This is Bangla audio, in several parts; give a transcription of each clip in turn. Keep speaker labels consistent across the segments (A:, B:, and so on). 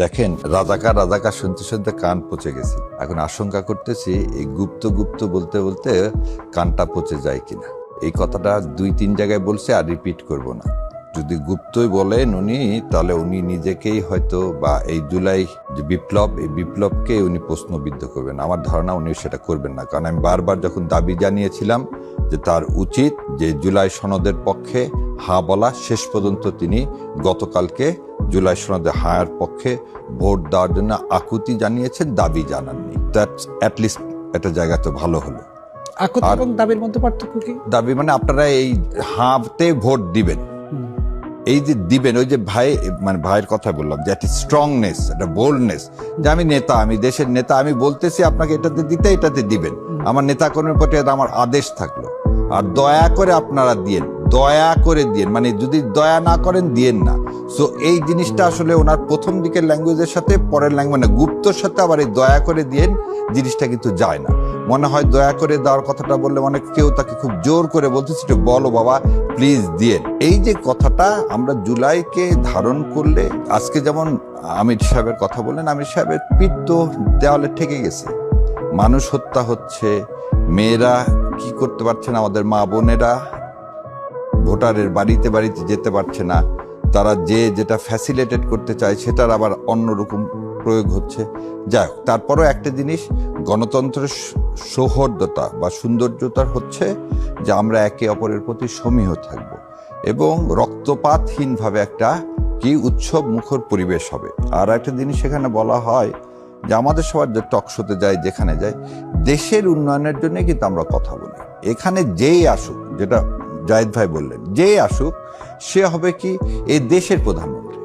A: দেখেন, রাজাকার রাজাকার শুনতে শুনতে কান পচে গেছি। এখন আশঙ্কা করতেছি এই গুপ্ত গুপ্ত বলতে বলতে কানটা পচে যায় কিনা। এই কথাটা 2-3 জায়গায় বলছে, আর রিপিট করব না। যদি গুপ্তই বলেন উনি, তাহলে উনি নিজেকেই হয়তো বা এই জুলাই যে বিপ্লব, এই বিপ্লবকে উনি প্রশ্নবিদ্ধ করবেন। আমার ধারণা উনি সেটা করবেন না, কারণ আমি বারবার যখন দাবি জানিয়েছিলাম যে তার উচিত যে জুলাই সনদের পক্ষে হা বলা, শেষ পর্যন্ত তিনি গতকালকে জুলাই সনদে হায়ার পক্ষে ভোট দেওয়ার জন্য আকুতি জানিয়েছেন, দাবি জানাননি। দ্যাটস অ্যাটলিস্ট একটা জায়গা তো ভালো হলো।
B: আকুতি এবং দাবির মধ্যে পার্থক্য কি?
A: দাবি মানে আপনারা এই হাতে ভোট দিবেন, এই যে দিবেন, ওই যে ভাই, মানে ভাইয়ের কথা বললাম যে একটা স্ট্রংনেস, একটা বোল্ডনেস, যে আমি নেতা, আমি দেশের নেতা, আমি বলতেছি আপনাকে এটাতে দিতে, এটাতে দিবেন। আমার নেতা কর্মীর প্রতি আমার আদেশ থাকলো, আর দয়া করে আপনারা দিয়েন, দয়া করে দিয়েন, মানে যদি দয়া না করেন দিয়েন না। সো এই জিনিসটা আসলে ওনার প্রথম দিকের ল্যাঙ্গুয়েজের সাথে পরের ল্যাঙ্গুয়েজ, মানে গুপ্তর সাথে আবার এই দয়া করে দিয়েন জিনিসটা কিন্তু যায় না। মনে হয় দয়া করে দেওয়ার কথাটা বললে অনেক কেউ তাকে খুব জোর করে বলতেছে যে বলো বাবা প্লিজ দিয়েন। এই যে কথাটা আমরা জুলাইকে ধারণ করলে, আজকে যেমন আমির সাহেবের কথা বললেন, আমির সাহেবের পিঠ তো দেওয়ালে ঠেকে গেছে। মানুষ হত্যা হচ্ছে, মেয়েরা কি করতে পারছে না, আমাদের মা বোনেরা ভোটারের বাড়িতে বাড়িতে যেতে পারছে না, তারা যে যেটা ফ্যাসিলিটেট করতে চায় সেটার আবার অন্যরকম প্রয়োগ হচ্ছে। যাই হোক, তারপরও একটা জিনিস গণতন্ত্রের সৌহার্দ্যতা বা সৌন্দর্যতা হচ্ছে যে আমরা একে অপরের প্রতি সমীহ থাকব এবং রক্তপাতহীনভাবে একটা কি উৎসব মুখর পরিবেশ হবে। আর একটা জিনিস সেখানে বলা হয় যে আমাদের সবার যে টক শোতে যায়, যেখানে যায়, দেশের উন্নয়নের জন্য কিন্তু আমরা কথা বলি। এখানে যেই আসুক, যেটা জাহিদ ভাই বললেন, যেই আসুক সে হবে কি এই দেশের প্রধানমন্ত্রী।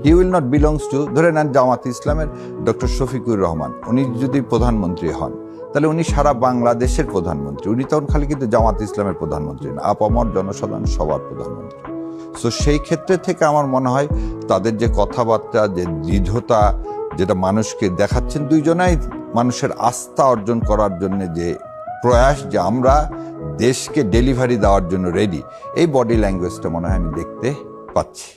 A: He will not belongs to, ধরে নেন জামাত ইসলামের ডক্টর শফিকুর রহমান, উনি যদি প্রধানমন্ত্রী হন তাহলে উনি সারা বাংলাদেশের প্রধানমন্ত্রী। উনি তখন খালি কিন্তু জামাত ইসলামের প্রধানমন্ত্রী না, আপামর জনসাধারণ সবার প্রধানমন্ত্রী। সো সেই ক্ষেত্রে থেকে আমার মনে হয় তাদের যে কথাবার্তা, যে দৃঢ়তা যেটা মানুষকে দেখাচ্ছেন, দুইজনাই মানুষের আস্থা অর্জন করার জন্য যে প্রয়াস, যে আমরা দেশকে ডেলিভারি দেওয়ার জন্য রেডি, এই বডি ল্যাঙ্গুয়েজটা মনে হয় আমি দেখতে পাচ্ছি।